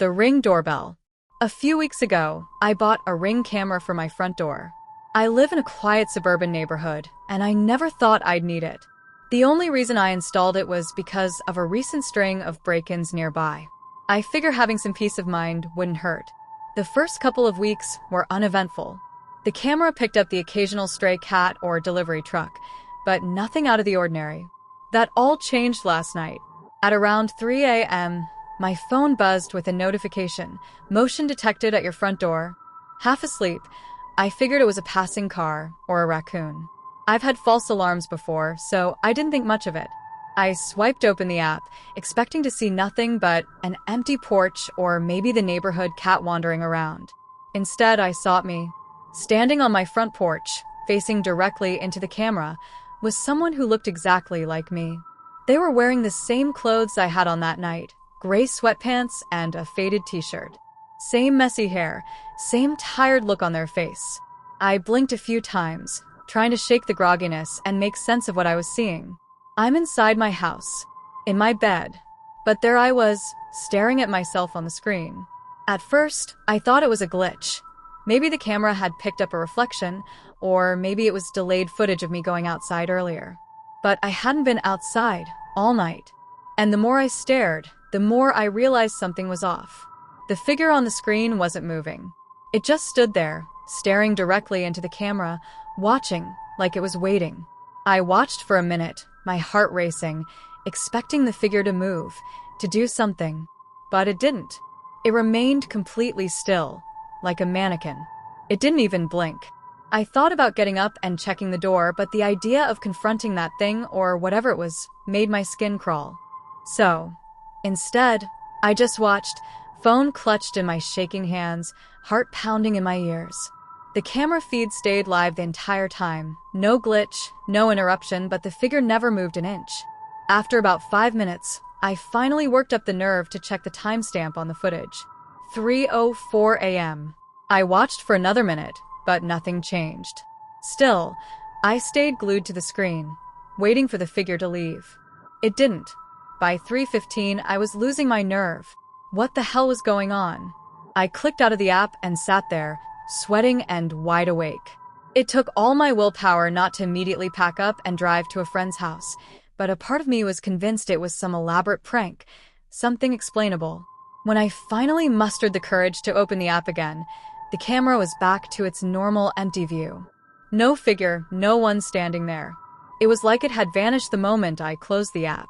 The Ring Doorbell. A few weeks ago, I bought a Ring camera for my front door. I live in a quiet suburban neighborhood, and I never thought I'd need it. The only reason I installed it was because of a recent string of break-ins nearby. I figure having some peace of mind wouldn't hurt. The first couple of weeks were uneventful. The camera picked up the occasional stray cat or delivery truck, but nothing out of the ordinary. That all changed last night. At around 3 a.m., my phone buzzed with a notification. Motion detected at your front door. Half asleep, I figured it was a passing car or a raccoon. I've had false alarms before, so I didn't think much of it. I swiped open the app, expecting to see nothing but an empty porch or maybe the neighborhood cat wandering around. Instead, I saw me. Standing on my front porch, facing directly into the camera, was someone who looked exactly like me. They were wearing the same clothes I had on that night. Gray sweatpants and a faded t-shirt. Same messy hair, same tired look on their face. I blinked a few times, trying to shake the grogginess and make sense of what I was seeing. I'm inside my house, in my bed, but there I was, staring at myself on the screen. At first, I thought it was a glitch. Maybe the camera had picked up a reflection, or maybe it was delayed footage of me going outside earlier. But I hadn't been outside all night. And the more I stared, the more I realized something was off. The figure on the screen wasn't moving. It just stood there, staring directly into the camera, watching like it was waiting. I watched for a minute, my heart racing, expecting the figure to move, to do something. But it didn't. It remained completely still, like a mannequin. It didn't even blink. I thought about getting up and checking the door, but the idea of confronting that thing, or whatever it was, made my skin crawl. So, instead, I just watched, phone clutched in my shaking hands, heart pounding in my ears. The camera feed stayed live the entire time. No glitch, no interruption, but the figure never moved an inch. After about 5 minutes, I finally worked up the nerve to check the timestamp on the footage. 3:04 a.m. I watched for another minute, but nothing changed. Still, I stayed glued to the screen, waiting for the figure to leave. It didn't. By 3:15, I was losing my nerve. What the hell was going on? I clicked out of the app and sat there, sweating and wide awake. It took all my willpower not to immediately pack up and drive to a friend's house, but a part of me was convinced it was some elaborate prank, something explainable. When I finally mustered the courage to open the app again, the camera was back to its normal empty view. No figure, no one standing there. It was like it had vanished the moment I closed the app.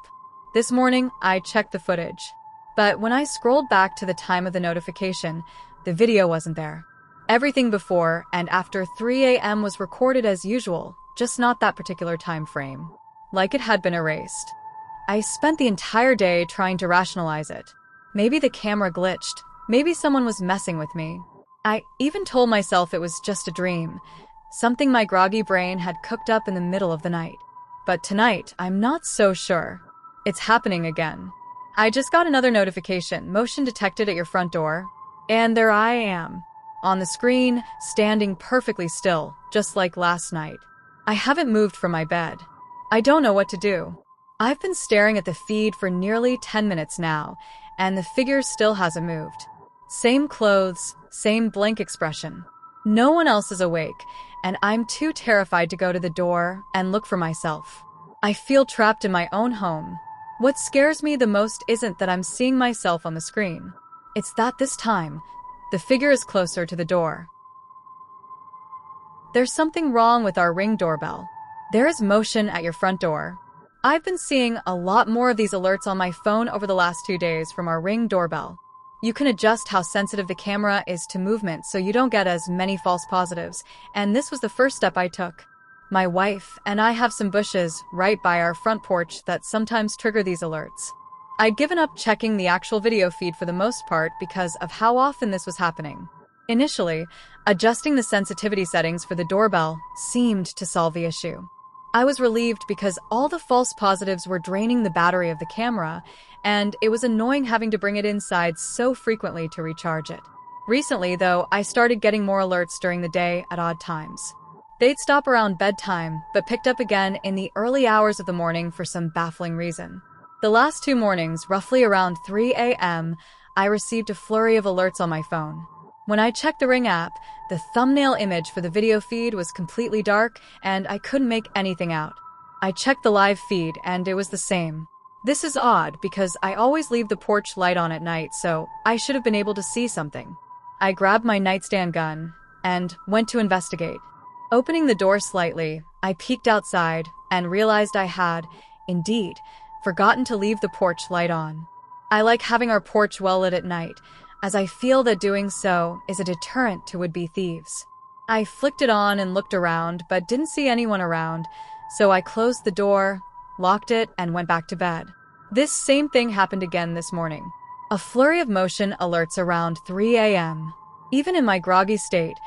This morning, I checked the footage. But when I scrolled back to the time of the notification, the video wasn't there. Everything before and after 3 a.m. was recorded as usual, just not that particular time frame. Like it had been erased. I spent the entire day trying to rationalize it. Maybe the camera glitched. Maybe someone was messing with me. I even told myself it was just a dream, something my groggy brain had cooked up in the middle of the night. But tonight, I'm not so sure. It's happening again. I just got another notification, motion detected at your front door. And there I am, on the screen, standing perfectly still, just like last night. I haven't moved from my bed. I don't know what to do. I've been staring at the feed for nearly 10 minutes now, and the figure still hasn't moved. Same clothes, same blank expression. No one else is awake, and I'm too terrified to go to the door and look for myself. I feel trapped in my own home. What scares me the most isn't that I'm seeing myself on the screen. It's that this time, the figure is closer to the door. There's something wrong with our Ring doorbell. There is motion at your front door. I've been seeing a lot more of these alerts on my phone over the last 2 days from our Ring doorbell. You can adjust how sensitive the camera is to movement so you don't get as many false positives, and this was the first step I took. My wife and I have some bushes right by our front porch that sometimes trigger these alerts. I'd given up checking the actual video feed for the most part because of how often this was happening. Initially, adjusting the sensitivity settings for the doorbell seemed to solve the issue. I was relieved because all the false positives were draining the battery of the camera, and it was annoying having to bring it inside so frequently to recharge it. Recently, though, I started getting more alerts during the day at odd times. They'd stop around bedtime, but picked up again in the early hours of the morning for some baffling reason. The last 2 mornings, roughly around 3 a.m., I received a flurry of alerts on my phone. When I checked the Ring app, the thumbnail image for the video feed was completely dark and I couldn't make anything out. I checked the live feed and it was the same. This is odd because I always leave the porch light on at night, so I should have been able to see something. I grabbed my nightstand gun and went to investigate. Opening the door slightly, I peeked outside and realized I had, indeed, forgotten to leave the porch light on. I like having our porch well lit at night, as I feel that doing so is a deterrent to would-be thieves. I flicked it on and looked around, but didn't see anyone around, so I closed the door, locked it, and went back to bed. This same thing happened again this morning. A flurry of motion alerts around 3 a.m. Even in my groggy state,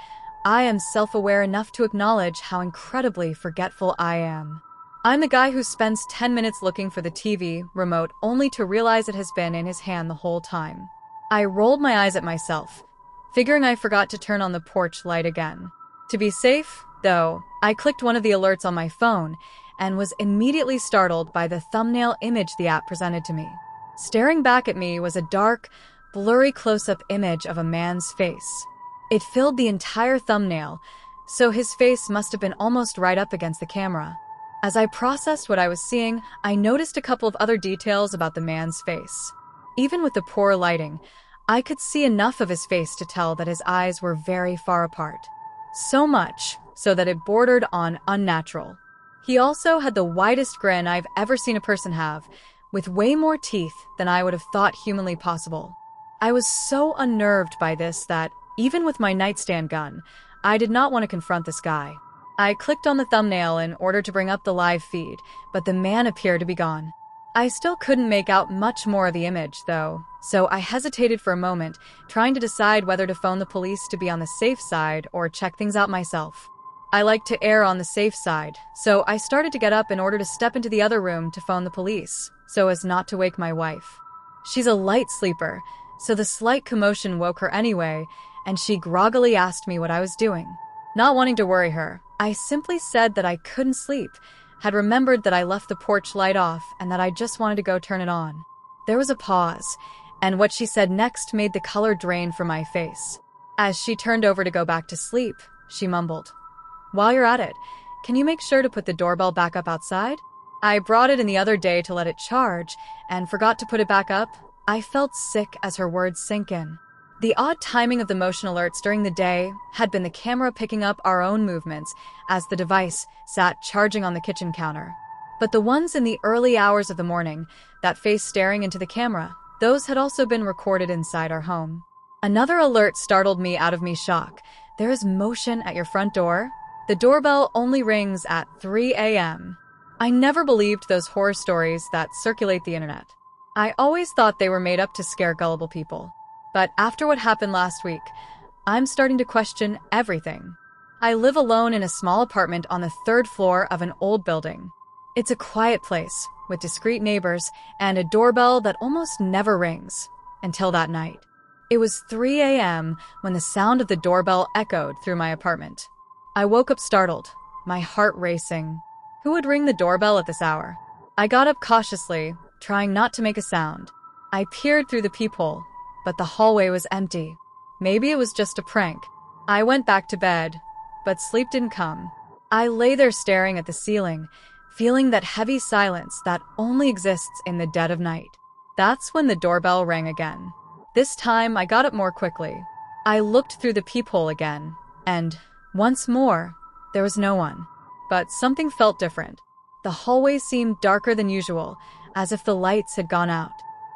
I am self-aware enough to acknowledge how incredibly forgetful I am. I'm the guy who spends 10 minutes looking for the TV remote only to realize it has been in his hand the whole time. I rolled my eyes at myself, figuring I forgot to turn on the porch light again. To be safe, though, I clicked one of the alerts on my phone and was immediately startled by the thumbnail image the app presented to me. Staring back at me was a dark, blurry close-up image of a man's face. It filled the entire thumbnail, so his face must have been almost right up against the camera. As I processed what I was seeing, I noticed a couple of other details about the man's face. Even with the poor lighting, I could see enough of his face to tell that his eyes were very far apart. So much so that it bordered on unnatural. He also had the widest grin I've ever seen a person have, with way more teeth than I would have thought humanly possible. I was so unnerved by this that, even with my nightstand gun, I did not want to confront this guy. I clicked on the thumbnail in order to bring up the live feed, but the man appeared to be gone. I still couldn't make out much more of the image, though, so I hesitated for a moment, trying to decide whether to phone the police to be on the safe side or check things out myself. I like to err on the safe side, so I started to get up in order to step into the other room to phone the police, so as not to wake my wife. She's a light sleeper, so the slight commotion woke her anyway, and she groggily asked me what I was doing. Not wanting to worry her, I simply said that I couldn't sleep, had remembered that I left the porch light off, and that I just wanted to go turn it on. There was a pause, and what she said next made the color drain from my face. As she turned over to go back to sleep, she mumbled, "While you're at it, can you make sure to put the doorbell back up outside?" I brought it in the other day to let it charge, and forgot to put it back up. I felt sick as her words sank in. The odd timing of the motion alerts during the day had been the camera picking up our own movements as the device sat charging on the kitchen counter. But the ones in the early hours of the morning, that face staring into the camera, those had also been recorded inside our home. Another alert startled me out of me shock. There is motion at your front door. The doorbell only rings at 3 a.m. I never believed those horror stories that circulate the internet. I always thought they were made up to scare gullible people. But after what happened last week, I'm starting to question everything. I live alone in a small apartment on the 3rd floor of an old building. It's a quiet place, with discreet neighbors and a doorbell that almost never rings, until that night. It was 3 a.m. when the sound of the doorbell echoed through my apartment. I woke up startled, my heart racing. Who would ring the doorbell at this hour? I got up cautiously, trying not to make a sound. I peered through the peephole, but the hallway was empty. Maybe it was just a prank. I went back to bed, but sleep didn't come. I lay there staring at the ceiling, feeling that heavy silence that only exists in the dead of night. That's when the doorbell rang again. This time, I got up more quickly. I looked through the peephole again, and, once more, there was no one. But something felt different. The hallway seemed darker than usual, as if the lights had gone out.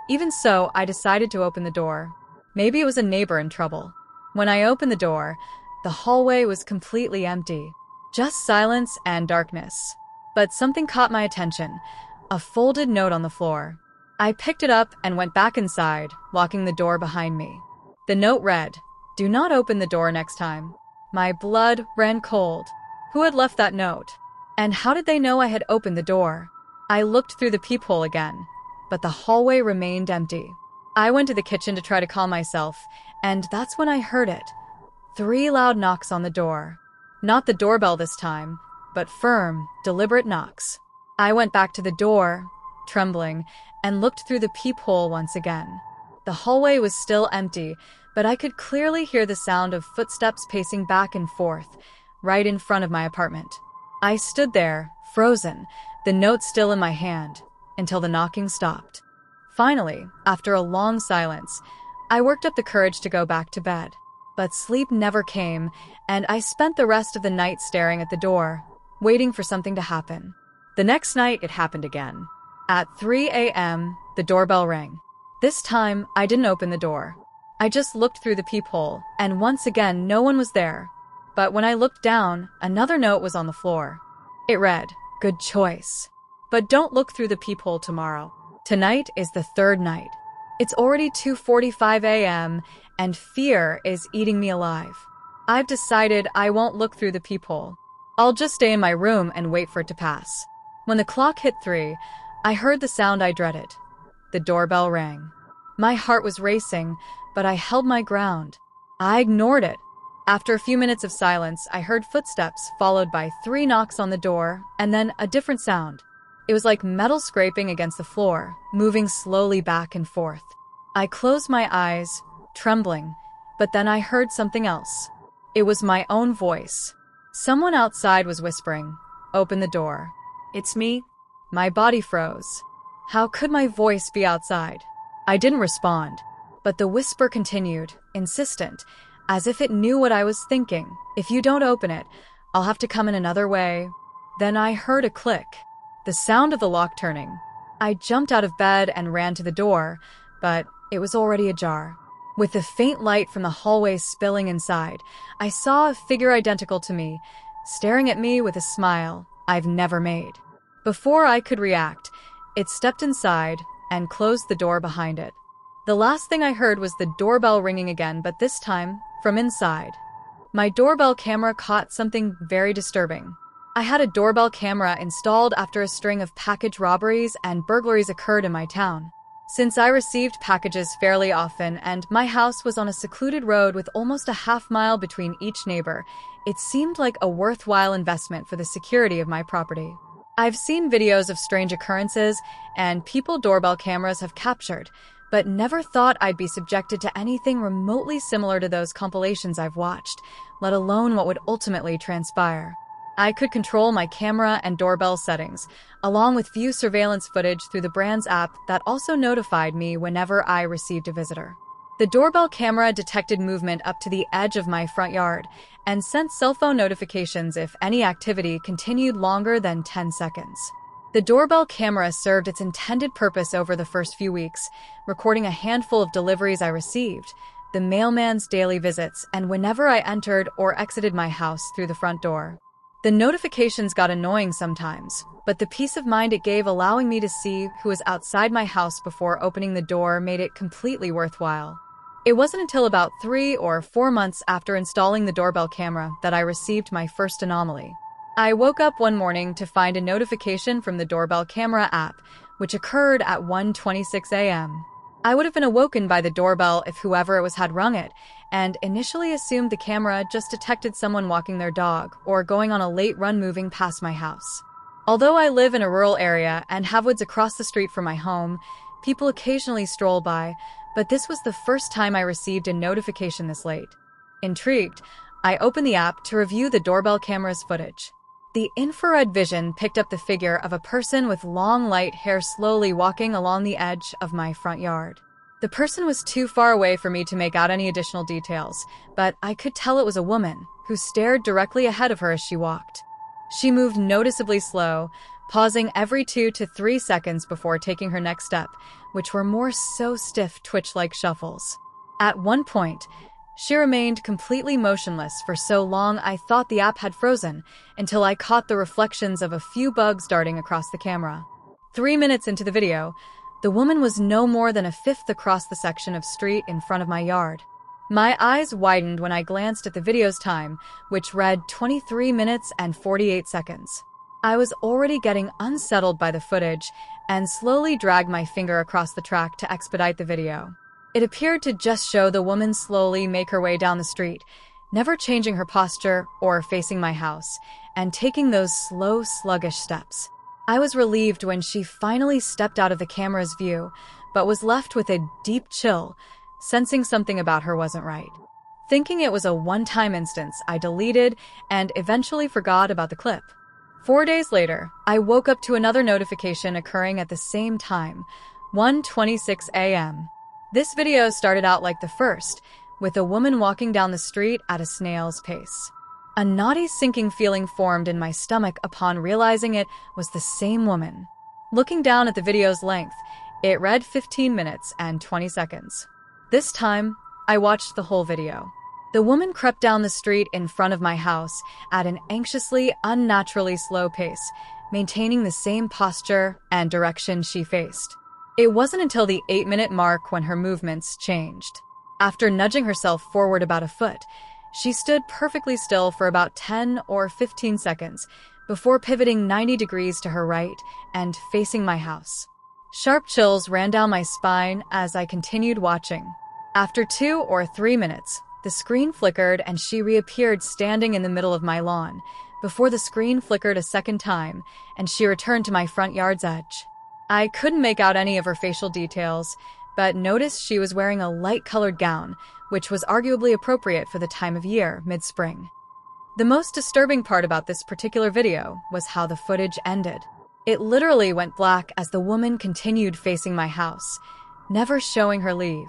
Even so, I decided to open the door. Maybe it was a neighbor in trouble. When I opened the door, the hallway was completely empty. Just silence and darkness. But something caught my attention, a folded note on the floor. I picked it up and went back inside, locking the door behind me. The note read, "Do not open the door next time." My blood ran cold. Who had left that note? And how did they know I had opened the door? I looked through the peephole again, but the hallway remained empty. I went to the kitchen to try to calm myself, and that's when I heard it. 3 loud knocks on the door. Not the doorbell this time, but firm, deliberate knocks. I went back to the door, trembling, and looked through the peephole once again. The hallway was still empty, but I could clearly hear the sound of footsteps pacing back and forth, right in front of my apartment. I stood there, frozen, the note still in my hand, until the knocking stopped. Finally, after a long silence, I worked up the courage to go back to bed. But sleep never came, and I spent the rest of the night staring at the door, waiting for something to happen. The next night, it happened again. At 3 a.m., the doorbell rang. This time, I didn't open the door. I just looked through the peephole, and once again, no one was there. But when I looked down, another note was on the floor. It read, "Good choice. But don't look through the peephole tomorrow. Tonight is the third night. It's already 2:45 a.m., and fear is eating me alive. I've decided I won't look through the peephole. I'll just stay in my room and wait for it to pass." When the clock hit 3, I heard the sound I dreaded. The doorbell rang. My heart was racing, but I held my ground. I ignored it. After a few minutes of silence, I heard footsteps followed by 3 knocks on the door, and then a different sound. It was like metal scraping against the floor, moving slowly back and forth. I closed my eyes, trembling, but then I heard something else. It was my own voice. Someone outside was whispering, "Open the door." "It's me." My body froze. How could my voice be outside? I didn't respond, but the whisper continued, insistent, as if it knew what I was thinking. "If you don't open it, I'll have to come in another way." Then I heard a click, the sound of the lock turning. I jumped out of bed and ran to the door, but it was already ajar. With the faint light from the hallway spilling inside, I saw a figure identical to me, staring at me with a smile I've never made. Before I could react, it stepped inside and closed the door behind it. The last thing I heard was the doorbell ringing again, but this time from inside. My doorbell camera caught something very disturbing. I had a doorbell camera installed after a string of package robberies and burglaries occurred in my town. Since I received packages fairly often and my house was on a secluded road with almost a half-mile between each neighbor, it seemed like a worthwhile investment for the security of my property. I've seen videos of strange occurrences and people doorbell cameras have captured, but never thought I'd be subjected to anything remotely similar to those compilations I've watched, let alone what would ultimately transpire. I could control my camera and doorbell settings, along with view surveillance footage through the brand's app that also notified me whenever I received a visitor. The doorbell camera detected movement up to the edge of my front yard and sent cell phone notifications if any activity continued longer than 10 seconds. The doorbell camera served its intended purpose over the first few weeks, recording a handful of deliveries I received, the mailman's daily visits, and whenever I entered or exited my house through the front door. The notifications got annoying sometimes, but the peace of mind it gave allowing me to see who was outside my house before opening the door made it completely worthwhile. It wasn't until about 3 or 4 months after installing the doorbell camera that I received my first anomaly. I woke up one morning to find a notification from the doorbell camera app, which occurred at 1:26 a.m. I would have been awoken by the doorbell if whoever it was had rung it, and initially assumed the camera just detected someone walking their dog or going on a late run moving past my house. Although I live in a rural area and have woods across the street from my home, people occasionally stroll by, but this was the first time I received a notification this late. Intrigued, I opened the app to review the doorbell camera's footage. The infrared vision picked up the figure of a person with long light hair slowly walking along the edge of my front yard. The person was too far away for me to make out any additional details, but I could tell it was a woman who stared directly ahead of her as she walked. She moved noticeably slow, pausing every 2 to 3 seconds before taking her next step, which were more so stiff twitch-like shuffles. At one point, she remained completely motionless for so long I thought the app had frozen, until I caught the reflections of a few bugs darting across the camera. 3 minutes into the video, the woman was no more than a fifth across the section of street in front of my yard. My eyes widened when I glanced at the video's time, which read 23 minutes and 48 seconds. I was already getting unsettled by the footage and slowly dragged my finger across the track to expedite the video. It appeared to just show the woman slowly make her way down the street, never changing her posture or facing my house, and taking those slow, sluggish steps. I was relieved when she finally stepped out of the camera's view, but was left with a deep chill, sensing something about her wasn't right. Thinking it was a one-time instance, I deleted and eventually forgot about the clip. 4 days later, I woke up to another notification occurring at the same time, 1:26 a.m. This video started out like the first, with a woman walking down the street at a snail's pace. A naughty sinking feeling formed in my stomach upon realizing it was the same woman. Looking down at the video's length, it read 15 minutes and 20 seconds. This time, I watched the whole video. The woman crept down the street in front of my house at an anxiously, unnaturally slow pace, maintaining the same posture and direction she faced. It wasn't until the 8-minute mark when her movements changed. After nudging herself forward about a foot, she stood perfectly still for about 10 or 15 seconds before pivoting 90 degrees to her right and facing my house. Sharp chills ran down my spine as I continued watching. After 2 or 3 minutes, the screen flickered and she reappeared standing in the middle of my lawn, before the screen flickered a second time and she returned to my front yard's edge. I couldn't make out any of her facial details, but noticed she was wearing a light-colored gown, which was arguably appropriate for the time of year, mid-spring. The most disturbing part about this particular video was how the footage ended. It literally went black as the woman continued facing my house, never showing her leave.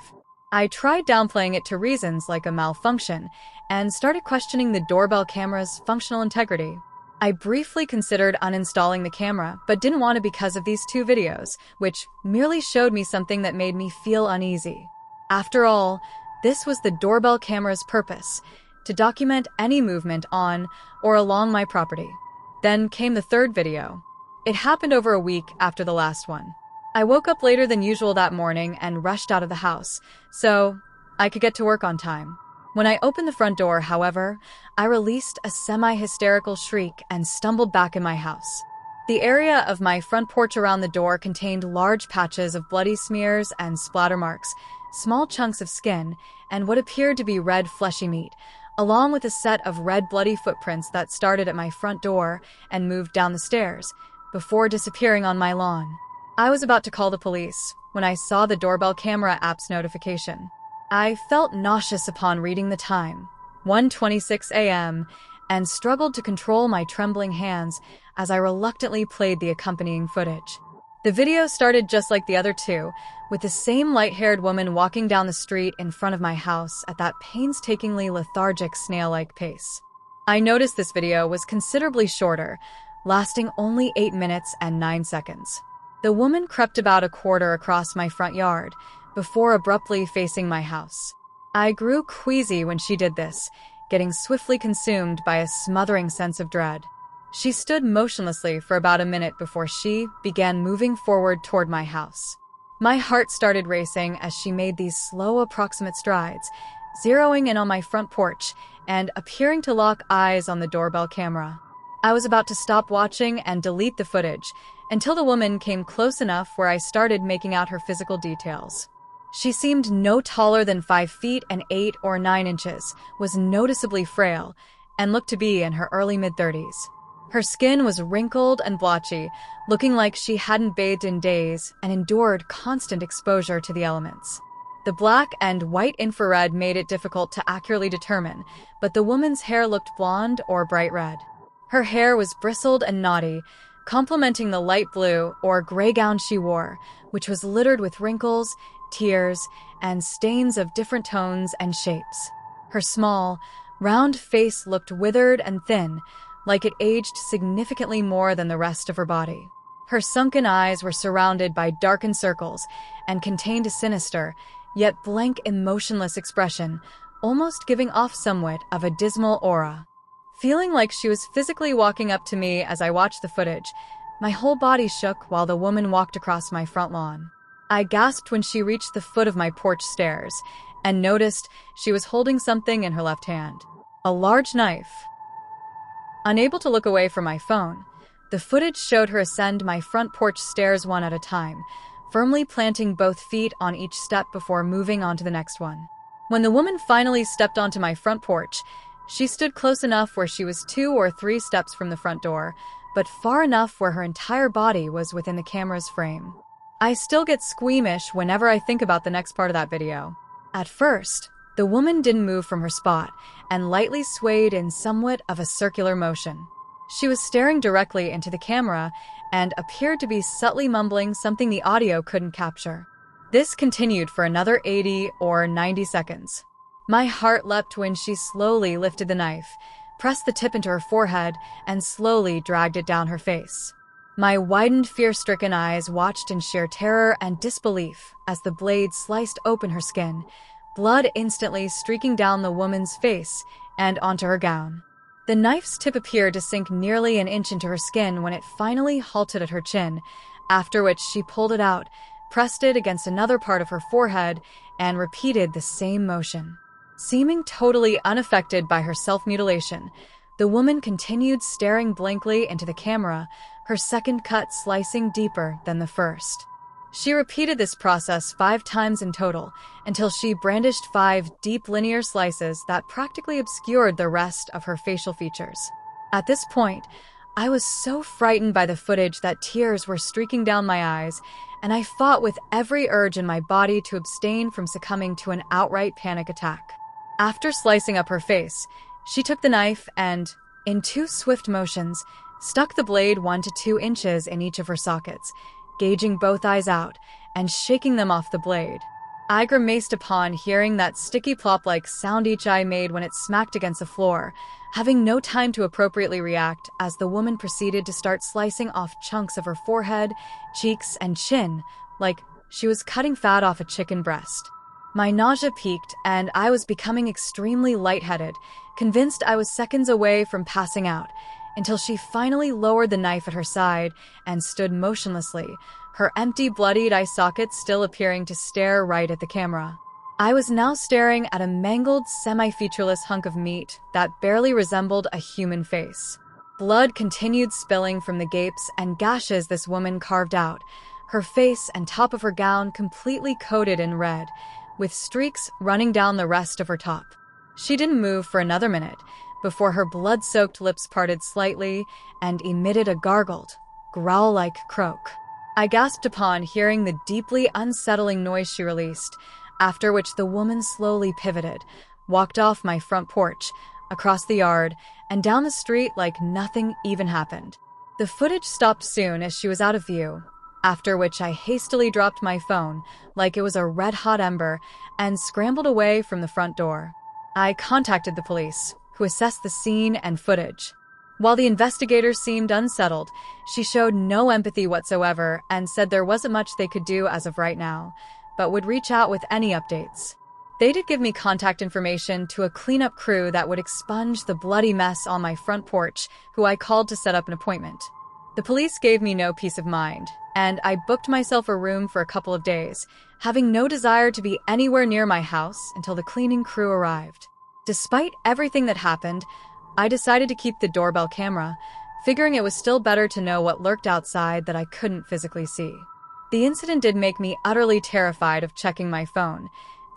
I tried downplaying it to reasons like a malfunction and started questioning the doorbell camera's functional integrity. I briefly considered uninstalling the camera, but didn't want to because of these 2 videos, which merely showed me something that made me feel uneasy. After all, this was the doorbell camera's purpose, to document any movement on or along my property. Then came the 3rd video. It happened over a week after the last one. I woke up later than usual that morning and rushed out of the house, so I could get to work on time. When I opened the front door, however, I released a semi-hysterical shriek and stumbled back in my house. The area of my front porch around the door contained large patches of bloody smears and splatter marks, small chunks of skin, and what appeared to be red fleshy meat, along with a set of red bloody footprints that started at my front door and moved down the stairs, before disappearing on my lawn. I was about to call the police when I saw the doorbell camera app's notification. I felt nauseous upon reading the time, 1:26 a.m., and struggled to control my trembling hands as I reluctantly played the accompanying footage. The video started just like the other 2, with the same light-haired woman walking down the street in front of my house at that painstakingly lethargic snail-like pace. I noticed this video was considerably shorter, lasting only 8 minutes and 9 seconds. The woman crept about a quarter across my front yard, before abruptly facing my house. I grew queasy when she did this, getting swiftly consumed by a smothering sense of dread. She stood motionlessly for about a minute before she began moving forward toward my house. My heart started racing as she made these slow, approximate strides, zeroing in on my front porch and appearing to lock eyes on the doorbell camera. I was about to stop watching and delete the footage until the woman came close enough where I started making out her physical details. She seemed no taller than 5 feet and 8 or 9 inches, was noticeably frail, and looked to be in her early mid-30s. Her skin was wrinkled and blotchy, looking like she hadn't bathed in days and endured constant exposure to the elements. The black and white infrared made it difficult to accurately determine, but the woman's hair looked blonde or bright red. Her hair was bristled and knotty, complementing the light blue or gray gown she wore, which was littered with wrinkles, tears, and stains of different tones and shapes. Her small, round face looked withered and thin, like it aged significantly more than the rest of her body. Her sunken eyes were surrounded by darkened circles and contained a sinister, yet blank, emotionless expression, almost giving off somewhat of a dismal aura. Feeling like she was physically walking up to me as I watched the footage, my whole body shook while the woman walked across my front lawn. I gasped when she reached the foot of my porch stairs and noticed she was holding something in her left hand. A large knife. Unable to look away from my phone, the footage showed her ascend my front porch stairs one at a time, firmly planting both feet on each step before moving on to the next one. When the woman finally stepped onto my front porch, she stood close enough where she was 2 or 3 steps from the front door, but far enough where her entire body was within the camera's frame. I still get squeamish whenever I think about the next part of that video. At first, the woman didn't move from her spot and lightly swayed in somewhat of a circular motion. She was staring directly into the camera and appeared to be subtly mumbling something the audio couldn't capture. This continued for another 80 or 90 seconds. My heart leapt when she slowly lifted the knife, pressed the tip into her forehead, and slowly dragged it down her face. My widened, fear-stricken eyes watched in sheer terror and disbelief as the blade sliced open her skin, blood instantly streaking down the woman's face and onto her gown. The knife's tip appeared to sink nearly an inch into her skin when it finally halted at her chin, after which she pulled it out, pressed it against another part of her forehead, and repeated the same motion. Seeming totally unaffected by her self-mutilation, the woman continued staring blankly into the camera, her second cut slicing deeper than the first. She repeated this process 5 times in total, until she brandished 5 deep linear slices that practically obscured the rest of her facial features. At this point, I was so frightened by the footage that tears were streaking down my eyes, and I fought with every urge in my body to abstain from succumbing to an outright panic attack. After slicing up her face, she took the knife and, in 2 swift motions, stuck the blade 1 to 2 inches in each of her sockets, gauging both eyes out and shaking them off the blade. I grimaced upon hearing that sticky plop-like sound each eye made when it smacked against the floor, having no time to appropriately react as the woman proceeded to start slicing off chunks of her forehead, cheeks, and chin, like she was cutting fat off a chicken breast. My nausea peaked, and I was becoming extremely lightheaded, convinced I was seconds away from passing out, until she finally lowered the knife at her side and stood motionlessly, her empty, bloodied eye sockets still appearing to stare right at the camera. I was now staring at a mangled, semi-featureless hunk of meat that barely resembled a human face. Blood continued spilling from the gapes and gashes this woman carved out, her face and top of her gown completely coated in red, with streaks running down the rest of her top. She didn't move for another minute before her blood-soaked lips parted slightly and emitted a gargled, growl-like croak. I gasped upon hearing the deeply unsettling noise she released, after which the woman slowly pivoted, walked off my front porch, across the yard, and down the street like nothing even happened. The footage stopped soon as she was out of view, after which I hastily dropped my phone like it was a red-hot ember and scrambled away from the front door. I contacted the police, who assessed the scene and footage. While the investigators seemed unsettled, she showed no empathy whatsoever and said there wasn't much they could do as of right now, but would reach out with any updates. They did give me contact information to a cleanup crew that would expunge the bloody mess on my front porch, who I called to set up an appointment. The police gave me no peace of mind, and I booked myself a room for a couple of days, having no desire to be anywhere near my house until the cleaning crew arrived. Despite everything that happened, I decided to keep the doorbell camera, figuring it was still better to know what lurked outside that I couldn't physically see. The incident did make me utterly terrified of checking my phone,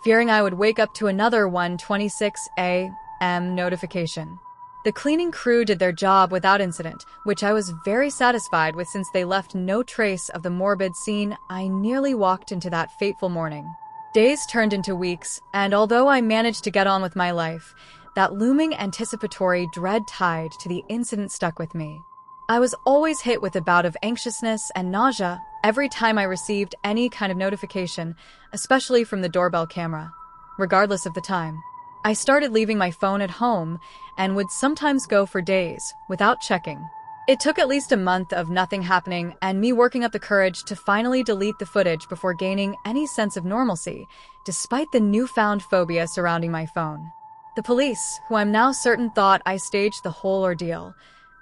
fearing I would wake up to another 1:26 a.m. notification. The cleaning crew did their job without incident, which I was very satisfied with since they left no trace of the morbid scene I nearly walked into that fateful morning. Days turned into weeks, and although I managed to get on with my life, that looming anticipatory dread tied to the incident stuck with me. I was always hit with a bout of anxiousness and nausea every time I received any kind of notification, especially from the doorbell camera, regardless of the time. I started leaving my phone at home and would sometimes go for days without checking. It took at least a month of nothing happening and me working up the courage to finally delete the footage before gaining any sense of normalcy, despite the newfound phobia surrounding my phone. The police, who I'm now certain thought I staged the whole ordeal,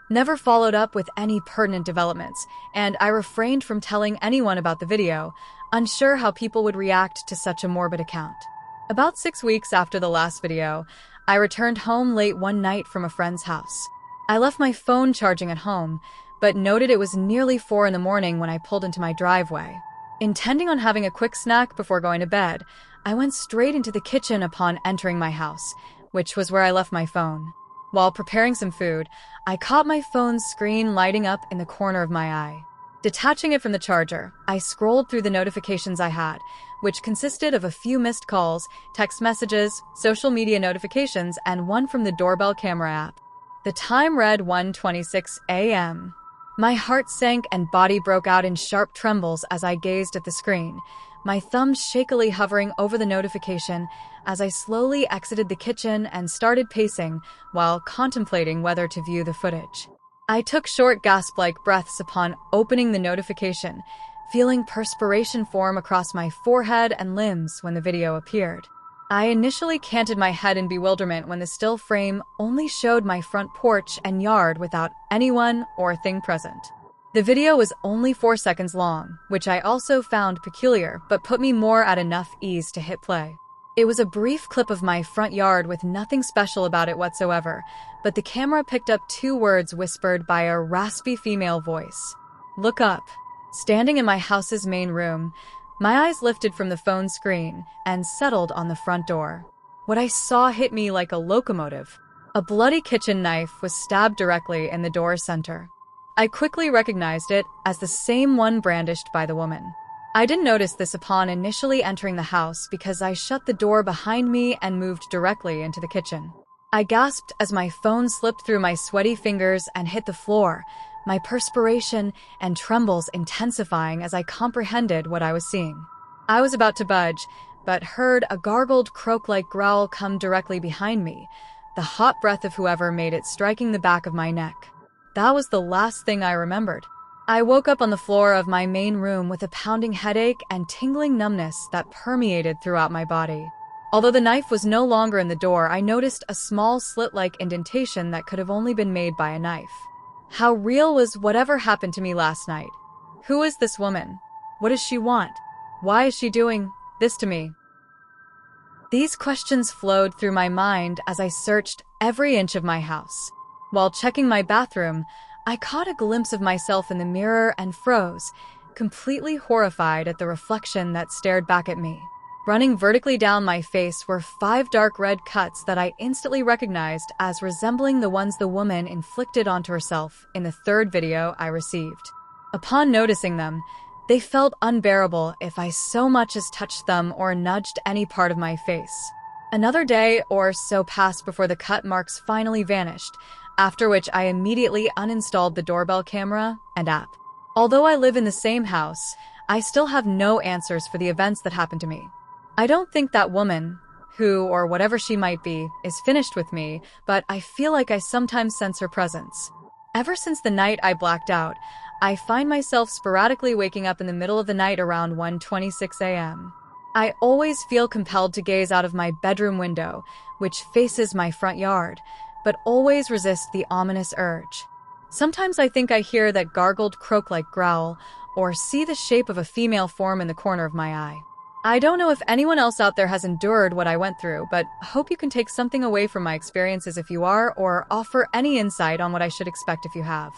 never followed up with any pertinent developments, and I refrained from telling anyone about the video, unsure how people would react to such a morbid account. About 6 weeks after the last video, I returned home late one night from a friend's house. I left my phone charging at home, but noted it was nearly 4 in the morning when I pulled into my driveway. Intending on having a quick snack before going to bed, I went straight into the kitchen upon entering my house, which was where I left my phone. While preparing some food, I caught my phone's screen lighting up in the corner of my eye. Detaching it from the charger, I scrolled through the notifications I had, which consisted of a few missed calls, text messages, social media notifications, and one from the Doorbell camera app. The time read 1:26 a.m. My heart sank and body broke out in sharp trembles as I gazed at the screen, my thumbs shakily hovering over the notification as I slowly exited the kitchen and started pacing while contemplating whether to view the footage. I took short gasp-like breaths upon opening the notification, feeling perspiration form across my forehead and limbs when the video appeared. I initially canted my head in bewilderment when the still frame only showed my front porch and yard without anyone or thing present. The video was only 4 seconds long, which I also found peculiar but put me more at enough ease to hit play. It was a brief clip of my front yard with nothing special about it whatsoever, but the camera picked up 2 words whispered by a raspy female voice. "Look up." Standing in my house's main room, my eyes lifted from the phone screen and settled on the front door. What I saw hit me like a locomotive. A bloody kitchen knife was stabbed directly in the door's center. I quickly recognized it as the same one brandished by the woman. I didn't notice this upon initially entering the house because I shut the door behind me and moved directly into the kitchen. I gasped as my phone slipped through my sweaty fingers and hit the floor, my perspiration and trembles intensifying as I comprehended what I was seeing. I was about to budge, but heard a gargled croak-like growl come directly behind me, the hot breath of whoever made it striking the back of my neck. That was the last thing I remembered. I woke up on the floor of my main room with a pounding headache and tingling numbness that permeated throughout my body. Although the knife was no longer in the door, I noticed a small slit-like indentation that could have only been made by a knife. How real was whatever happened to me last night? Who is this woman? What does she want? Why is she doing this to me? These questions flowed through my mind as I searched every inch of my house. While checking my bathroom, I caught a glimpse of myself in the mirror and froze, completely horrified at the reflection that stared back at me. Running vertically down my face were 5 dark red cuts that I instantly recognized as resembling the ones the woman inflicted onto herself in the 3rd video I received. Upon noticing them, they felt unbearable if I so much as touched them or nudged any part of my face. Another day or so passed before the cut marks finally vanished, after which I immediately uninstalled the Doorbell camera and app. Although I live in the same house, I still have no answers for the events that happened to me. I don't think that woman, who or whatever she might be, is finished with me, but I feel like I sometimes sense her presence. Ever since the night I blacked out, I find myself sporadically waking up in the middle of the night around 1:26 a.m. I always feel compelled to gaze out of my bedroom window, which faces my front yard, but always resist the ominous urge. Sometimes I think I hear that gargled croak-like growl, or see the shape of a female form in the corner of my eye. I don't know if anyone else out there has endured what I went through, but hope you can take something away from my experiences if you are, or offer any insight on what I should expect if you have.